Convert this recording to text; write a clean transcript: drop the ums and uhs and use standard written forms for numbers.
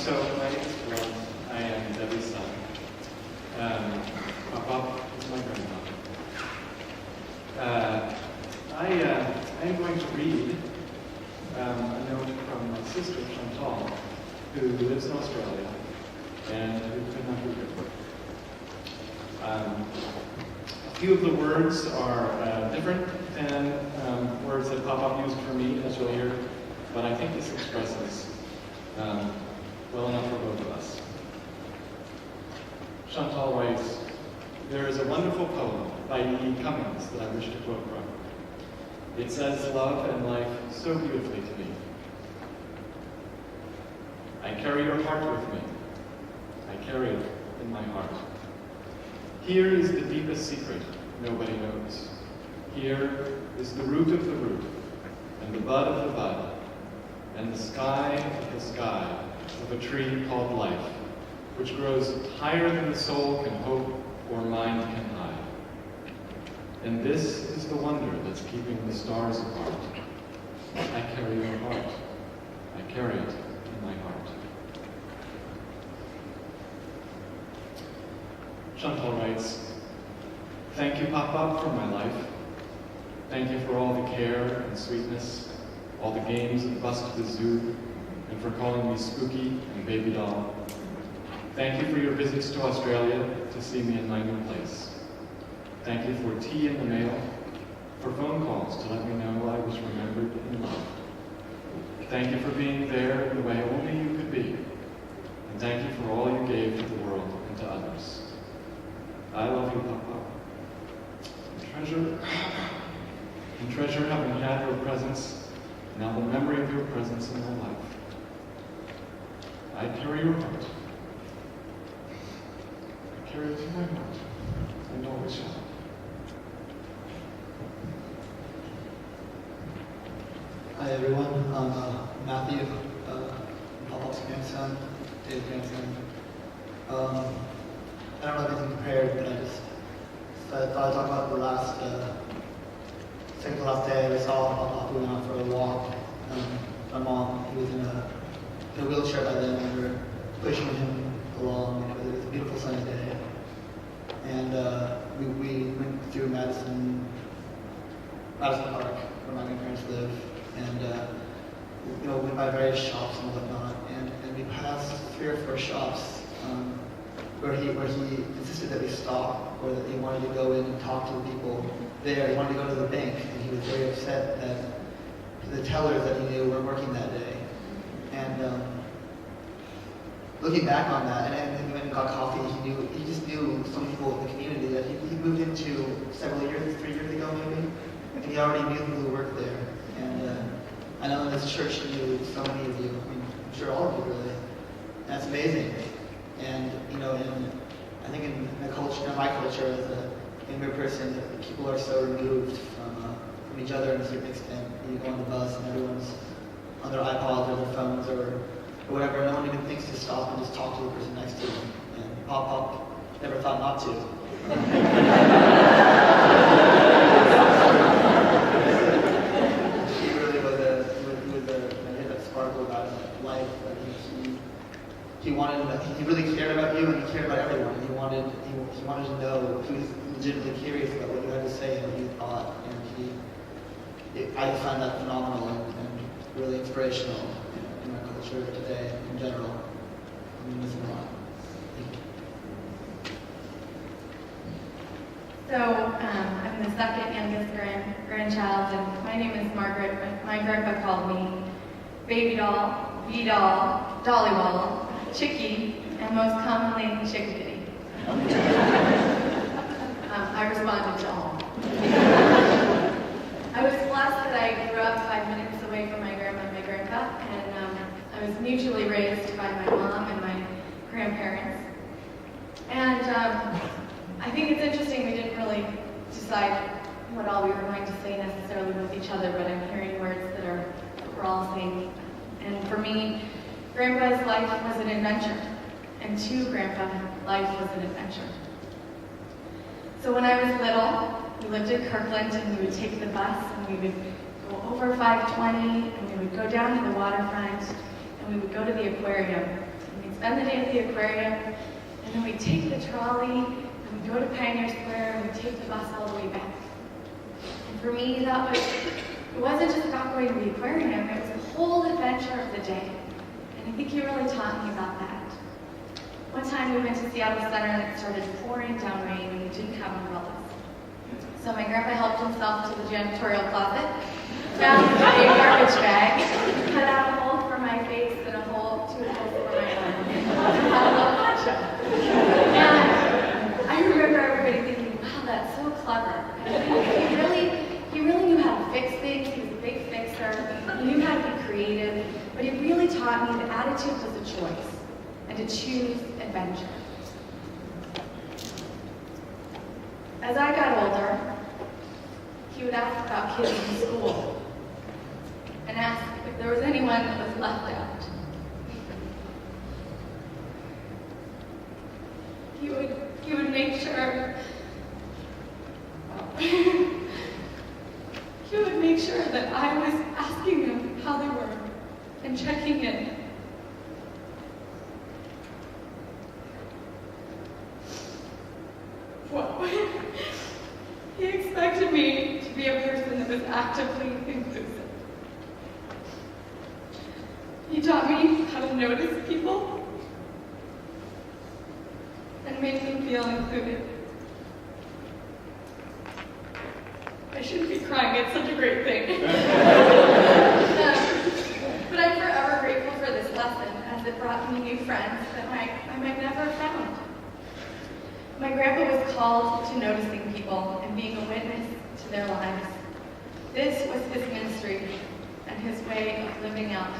So my name is Glenn. I am Debbie's son. Bob is my grandfather. I am going to read a note from my sister Chantal, who lives in Australia and who could not be here. A few of the words are different than words that Pop used for me, as you'll hear, but I think this expresses well enough for both of us. Chantal writes, "There is a wonderful poem by E. Cummings that I wish to quote from. It says love and life so beautifully to me. I carry your heart with me. I carry it in my heart. Here is the deepest secret nobody knows. Here is the root of the root, and the bud of the bud, and the sky of the sky of a tree called life, which grows higher than the soul can hope or mind can hide. And this is the wonder that's keeping the stars apart. I carry your heart. I carry it in my heart." Chantal writes, "Thank you, Papa, for my life. Thank you for all the care and sweetness, all the games at Bus to the Zoo, and for calling me Spooky and Baby Doll. Thank you for your visits to Australia to see me in my new place. Thank you for tea in the mail, for phone calls to let me know I was remembered and loved. Thank you for being there in the way only you could be. And thank you for all you gave to the world and to others. I love you, Papa. And treasure having had your presence, now the memory of your presence in my life. I carry your heart. I carry it in my heart, and always shall." Hi everyone, I'm Matthew, Papa's grandson, Dave's grandson. I don't have anything prepared, but I thought I'd talk about the last, second to last day I saw Papa. We went out for a walk. My mom, he was in a wheelchair by then, and we were pushing him along. It was a beautiful sunny day. And we went through Madison Park, where my grandparents live. And went by various shops and whatnot, and we passed 3 or 4 shops where he insisted that we stop, or that he wanted to go in and talk to the people there. He wanted to go to the bank, and he was very upset that the tellers that he knew weren't working that day. And looking back on that, and we went and got coffee, he just knew some people in the community that he moved into several years, 3 years ago maybe, and he already knew people who worked there. And I know in this church he knew so many of you. I mean, I'm sure all of you really. That's amazing. And I think in the culture, in my culture as a younger person, people are so removed from each other to a certain extent. You go on the bus and everyone's on their iPods or their phones or whatever. No one even thinks to stop and just talk to the person next to them. And Pop never thought not to. He really was a sparkle about life. He really cared about you, and he cared about everyone. He wanted to know. He was legitimately curious about what you had to say and what you thought. And I find that phenomenal and really inspirational in our culture today in general. I miss him a lot. So I'm the second youngest grandchild, and my name is Margaret. My grandpa called me Baby Doll, V-Doll, Dollywall, Chickie, and most commonly Chickadee. I responded to all. I was blessed that I grew up 5 minutes away from my grandma and my grandpa, and I was mutually raised by my mom and my grandparents. And I think it's interesting, we didn't really decide what all we were going to say necessarily with each other, but I'm hearing words that we're all saying. And for me, Grandpa's life was an adventure, and to Grandpa, life was an adventure. So when I was little, we lived in Kirkland, and we would take the bus, and we would go over 520, and we would go down to the waterfront, and we would go to the aquarium. spend the day at the aquarium, and then we'd take the trolley, and we'd go to Pioneer Square, and we'd take the bus all the way back. And for me, it wasn't just about going to the aquarium, it was the whole adventure of the day. And I think he really taught me about that. One time we went to Seattle Center and it started pouring down rain and we didn't have umbrellas. So my grandpa helped himself to the janitorial closet, found a garbage bag, cut out a hole for my face and two holes for my arm, and had a little poncho. And I remember everybody thinking, wow, that's so clever. And he really knew how to fix things. He was a big fixer. He knew how to be creative. But he really taught me that attitude was a choice and to choose adventure. As I got older, he would ask about kids in school and ask if there was anyone that was left out. He would make sure he would make sure that I was asking them how they were and checking in. Well, he expected me to be a person that was actively inclusive. He taught me how to notice people and make them feel included. I shouldn't be crying, it's such a great thing. But I'm forever grateful for this lesson as it brought me new friends that I might never have found. My grandpa was called to noticing people and being a witness to their lives. This was his ministry and his way of living out